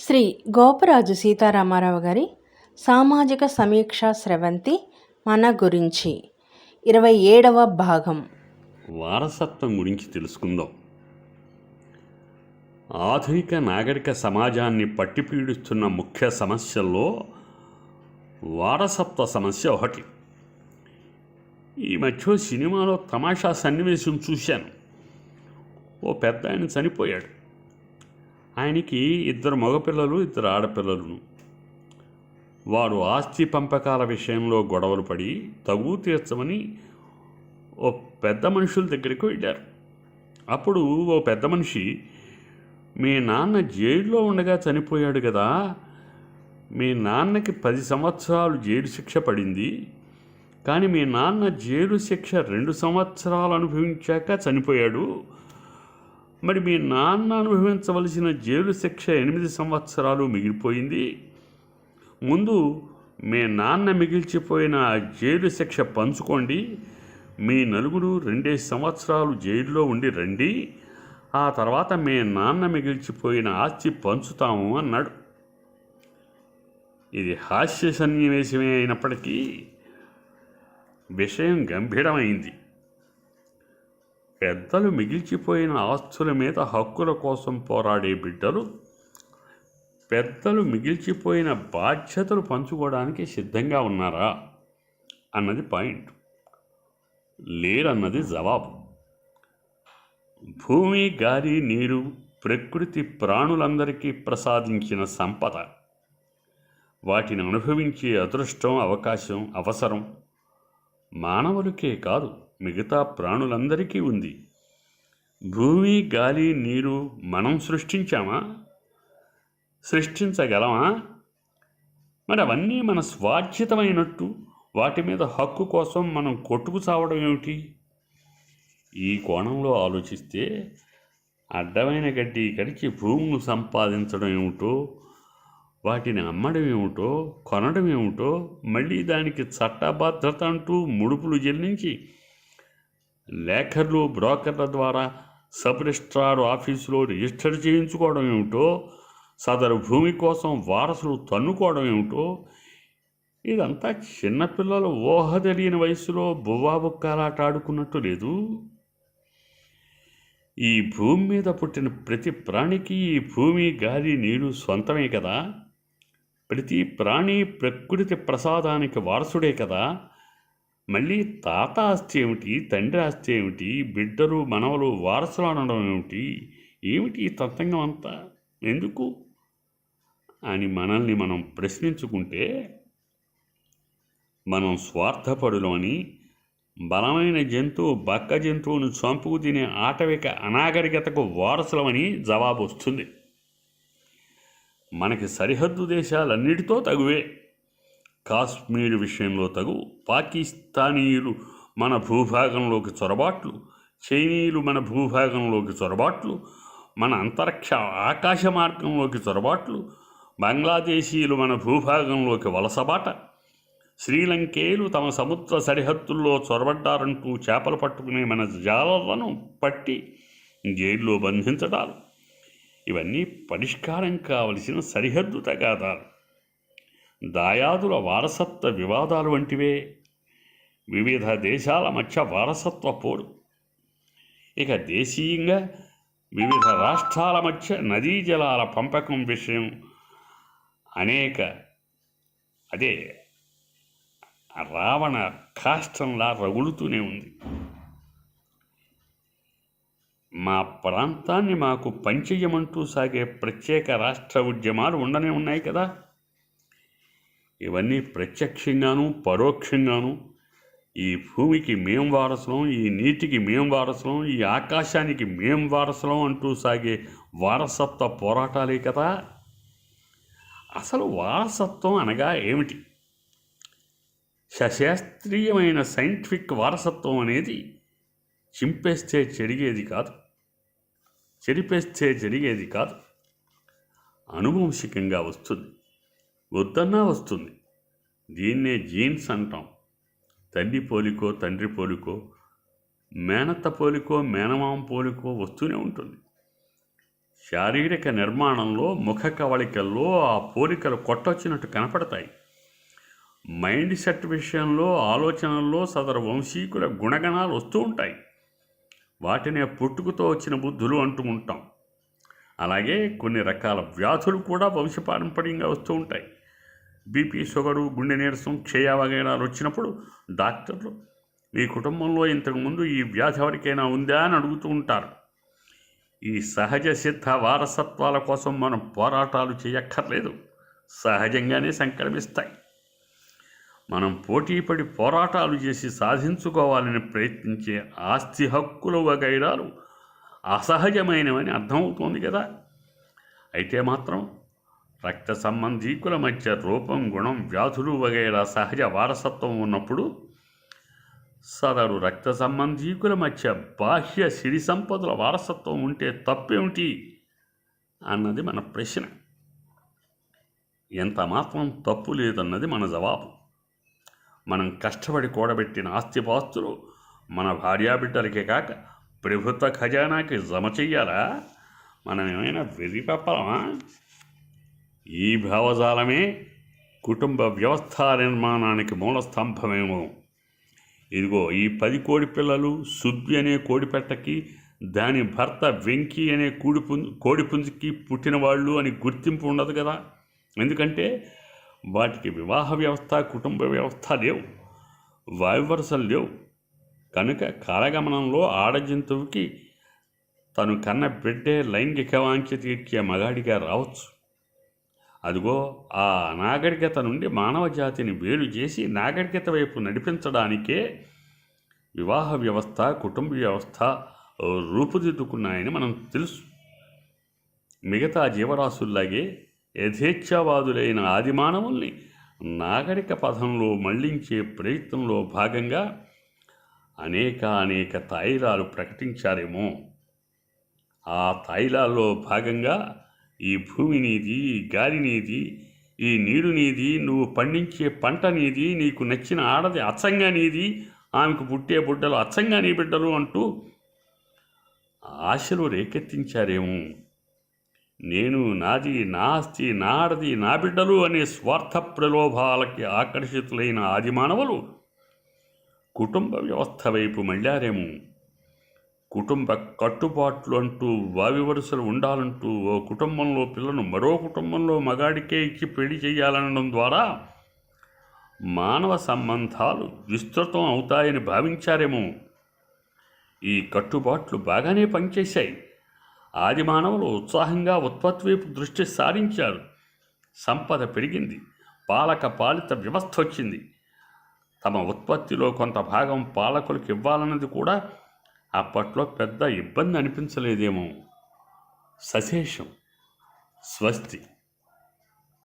శ్రీ గోపరాజు సీతారామారావు గారి సామాజిక సమీక్షా స్రవంతి మన గురించి 27వ భాగం. వారసత్వం గురించి తెలుసుకుందాం. ఆధునిక నాగరిక సమాజాన్ని పట్టిపీడిస్తున్న ముఖ్య సమస్యల్లో వారసత్వ సమస్య ఒకటి. ఈ మధ్య సినిమాలో తమాషా సన్నివేశం చూశాను. ఓ పెద్ద ఆయన చనిపోయాడు. ఆయనకి 2 మగపిల్లలు 2 ఆడపిల్లలను. వారు ఆస్తి పంపకాల విషయంలో గొడవలు పడి తగు తీర్చమని ఓ పెద్ద మనుషుల దగ్గరికి వెళ్ళారు. అప్పుడు ఓ పెద్ద మనిషి, మీ నాన్న జైల్లో ఉండగా చనిపోయాడు కదా, మీ నాన్నకి 10 సంవత్సరాలు జైలు శిక్ష పడింది, కానీ మీ నాన్న జైలు శిక్ష 2 సంవత్సరాలు అనుభవించాక చనిపోయాడు. మరి మీ నాన్న అనుభవించవలసిన జైలు శిక్ష 8 సంవత్సరాలు మిగిలిపోయింది. ముందు మీ నాన్న మిగిల్చిపోయిన జైలు శిక్ష పంచుకోండి, మీ నలుగురు 2 సంవత్సరాలు జైల్లో ఉండి రండి, ఆ తర్వాత మీ నాన్న మిగిల్చిపోయిన ఆస్తి పంచుతాము అన్నాడు. ఇది హాస్య సన్నివేశమే అయినప్పటికీ విషయం గంభీరమైంది. పెద్దలు మిగిల్చిపోయిన ఆస్తుల మీద హక్కుల కోసం పోరాడే బిడ్డలు పెద్దలు మిగిల్చిపోయిన బాధ్యతలు పంచుకోవడానికి సిద్ధంగా ఉన్నారా అన్నది పాయింట్. లేరన్నది జవాబు. భూమి, గాలి, నీరు ప్రకృతి ప్రాణులందరికీ ప్రసాదించిన సంపద. వాటిని అనుభవించే అదృష్టం, అవకాశం, అవసరం మానవులకే కాదు, మిగతా ప్రాణులందరికీ ఉంది. భూమి, గాలి, నీరు మనం సృష్టించామా? సృష్టించగలమా? మరి అవన్నీ మన స్వాధ్యతమైనట్టు వాటి మీద హక్కు కోసం మనం కొట్టుకు చావడం ఏమిటి? ఈ కోణంలో ఆలోచిస్తే అడ్డమైన గడ్డి కడిచి భూములు సంపాదించడం ఏమిటో, వాటిని అమ్మడం ఏమిటో, కొనడం ఏమిటో, మళ్ళీ దానికి చట్టబద్ధత అంటూ ముడుపులు చెల్లించి లేఖర్లు, బ్రోకర్ల ద్వారా సబ్ రిజిస్ట్రార్ ఆఫీసులో రిజిస్టర్ చేయించుకోవడం ఏమిటో, సదరు భూమి కోసం వారసులు తన్నుకోవడం ఏమిటో, ఇదంతా చిన్నపిల్లలు ఊహ తెలియని వయసులో బువ్వాబుక్కాలాట ఆడుకున్నట్టు లేదు. ఈ భూమి మీద పుట్టిన ప్రతి ప్రాణికి ఈ భూమి, గాలి, నీరు సొంతమే కదా. ప్రతి ప్రాణి ప్రకృతి ప్రసాదానికి వారసుడే కదా. మళ్ళీ తాత ఆస్తి ఏమిటి, తండ్రి ఆస్తి ఏమిటి, బిడ్డలు, మనవలు వారసులు అనడం ఏమిటి? ఏమిటి ఈ తతంగం అంతా? ఎందుకు అని మనల్ని మనం ప్రశ్నించుకుంటే మనం స్వార్థపరులని, బలమైన జంతువు బక్క జంతువును చంపుకు తినే ఆటవిక అనాగరికతకు వారసులమని జవాబు వస్తుంది. మనకి సరిహద్దు దేశాలన్నిటితో తగువే. కాశ్మీర్ విషయంలో తగు, పాకిస్తానీయులు మన భూభాగంలోకి చొరబాట్లు, చైనీయులు మన భూభాగంలోకి చొరబాట్లు, మన అంతరిక్ష ఆకాశ మార్గంలోకి చొరబాట్లు, బంగ్లాదేశీయులు మన భూభాగంలోకి వలసబాట, శ్రీలంకేయులు తమ సముద్ర సరిహద్దుల్లో చొరబడ్డారంటూ చేపలు పట్టుకునే మన జాలలను పట్టి జైల్లో బంధించడాలు, ఇవన్నీ పరిష్కారం కావలసిన సరిహద్దు తగాదాలు, దాయాదుల వారసత్వ వివాదాలు వంటివే. వివిధ దేశాల మధ్య వారసత్వ పోరు. ఇక దేశీయంగా వివిధ రాష్ట్రాల మధ్య నదీ జలాల పంపకం విషయం అదే రావణ కాష్టంలా రగులుతూనే ఉంది. మా ప్రాంతాన్ని మాకు పంచేయమంటూ సాగే ప్రత్యేక రాష్ట్ర ఉద్యమాలు ఉండనే ఉన్నాయి కదా. ఇవన్నీ ప్రత్యక్షంగాను పరోక్షంగాను ఈ భూమికి మేం వారసులం, ఈ నీటికి మేం వారసులం, ఈ ఆకాశానికి మేం వారసులం అంటూ సాగే వారసత్వ పోరాటాలే కదా. అసలు వారసత్వం అనగా ఏమిటి? సశాస్త్రీయమైన సైంటిఫిక్ వారసత్వం అనేది చింపేస్తే చెరిగేది కాదు, చెరిపేస్తే జరిగేది కాదు. అనువంశికంగా వస్తుంది, వద్దన్నా వస్తుంది. దీన్నే జీన్స్ అంటాం. తల్లి పోలికో, తండ్రి పోలికో, మేనత్త పోలికో, మేనమామ పోలికో వస్తూనే ఉంటుంది. శారీరక నిర్మాణంలో, ముఖ కవళికల్లో ఆ పోలికలు కొట్టొచ్చినట్టు కనపడతాయి. మైండ్ సెట్ విషయంలో, ఆలోచనల్లో సదరు వంశీకుల గుణగణాలు వస్తూ ఉంటాయి. వాటినే పుట్టుకతో వచ్చిన బుద్ధులు అంటూ ఉంటాం. అలాగే కొన్ని రకాల వ్యాధులు కూడా వంశపారంపర్యంగా వస్తూ ఉంటాయి. బీపీ, షుగరు, గుండె నీరసం, క్షయ వగైరాలు వచ్చినప్పుడు డాక్టర్లు మీ కుటుంబంలో ఇంతకుముందు ఈ వ్యాధి ఎవరికైనా ఉందా అని అడుగుతూ ఉంటారు. ఈ సహజ సిద్ధ వారసత్వాల కోసం మనం పోరాటాలు చేయక్కర్లేదు, సహజంగానే సంక్రమిస్తాయి. మనం పోటీపడి పోరాటాలు చేసి సాధించుకోవాలని ప్రయత్నించే ఆస్తి హక్కులు వగైరాలు అసహజమైనవని అర్థమవుతోంది కదా. అయితే మాత్రం రక్త సంబంధీకుల మధ్య రూపం, గుణం, వ్యాధులు వగైరా సహజ వారసత్వం ఉన్నప్పుడు సదరు రక్త సంబంధీకుల మధ్య బాహ్య సిరి సంపదల వారసత్వం ఉంటే తప్పేమిటి అన్నది మన ప్రశ్న. ఎంత మాత్రం తప్పు లేదన్నది మన జవాబు. మనం కష్టపడి కూడబెట్టిన ఆస్తిపాస్తులు మన భార్యాబిడ్డలకే కాక ప్రభుత్వ ఖజానాకి జమ చెయ్యాలా? మనం ఏమైనా వెర్రిపప్పలమా? ఈ భావజాలమే కుటుంబ వ్యవస్థ నిర్మాణానికి మూల స్తంభమేమో. ఇదిగో ఈ 10 కోడి పిల్లలు సుబ్బి అనే కోడిపెట్టకి, దాని భర్త వెంకీ అనే కోడిపుంజికి పుట్టిన వాళ్ళు అని గుర్తింపు ఉండదు కదా. ఎందుకంటే వాటికి వివాహ వ్యవస్థ, కుటుంబ వ్యవస్థ లేవు, వాయువరసలు లేవు. కనుక కాలగమనంలో ఆడజంతువుకి తను కన్న బిడ్డే లైంగిక వాంఛ తీర్చే మగాడిగా రావచ్చు. అదిగో ఆ నాగరికత నుండి మానవ జాతిని వేరు చేసి నాగరికత వైపు నడిపించడానికే వివాహ వ్యవస్థ, కుటుంబ వ్యవస్థ రూపుదిద్దుకున్నాయని మనం తెలుసు. మిగతా జీవరాశుల్లాగే యథేచ్ఛావాదులైన ఆదిమానవుల్ని నాగరిక పథంలో మళ్లించే ప్రయత్నంలో భాగంగా అనేక తాయిలాలు ప్రకటించారేమో. ఆ తాయిలాల్లో భాగంగా ఈ భూమి నీది, ఈ గాలి నీది, ఈ నీరు నీది, నువ్వు పండించే పంట నీది, నీకు నచ్చిన ఆడది అచ్చంగా నీది, ఆమెకు పుట్టే బిడ్డలు అచ్చంగా నీ బిడ్డలు అంటూ ఆశలు రేకెత్తించారేమో. నేను, నాది, నా ఆస్తి, నా ఆడది, నా బిడ్డలు అనే స్వార్థ ప్రలోభాలకి ఆకర్షితులైన ఆదిమానవులు కుటుంబ వ్యవస్థ వైపు మళ్ళారేమో. కుటుంబ కట్టుబాట్లు అంటూ, వావి వరుసలు ఉండాలంటూ, ఓ కుటుంబంలో పిల్లను మరో కుటుంబంలో మగాడికే ఇచ్చి పెళ్లి చేయాలనడం ద్వారా మానవ సంబంధాలు విస్తృతం అవుతాయని భావించారేమో. ఈ కట్టుబాట్లు బాగానే పనిచేశాయి. ఆది మానవులు ఉత్సాహంగా ఉత్పత్తి వైపు దృష్టి సారించారు. సంపద పెరిగింది, పాలక పాలిత వ్యవస్థ వచ్చింది. తమ ఉత్పత్తిలో కొంత భాగం పాలకులకు ఇవ్వాలన్నది కూడా అప్పట్లో పెద్ద ఇబ్బంది అనిపించలేదేమో. సశేషం. స్వస్తి.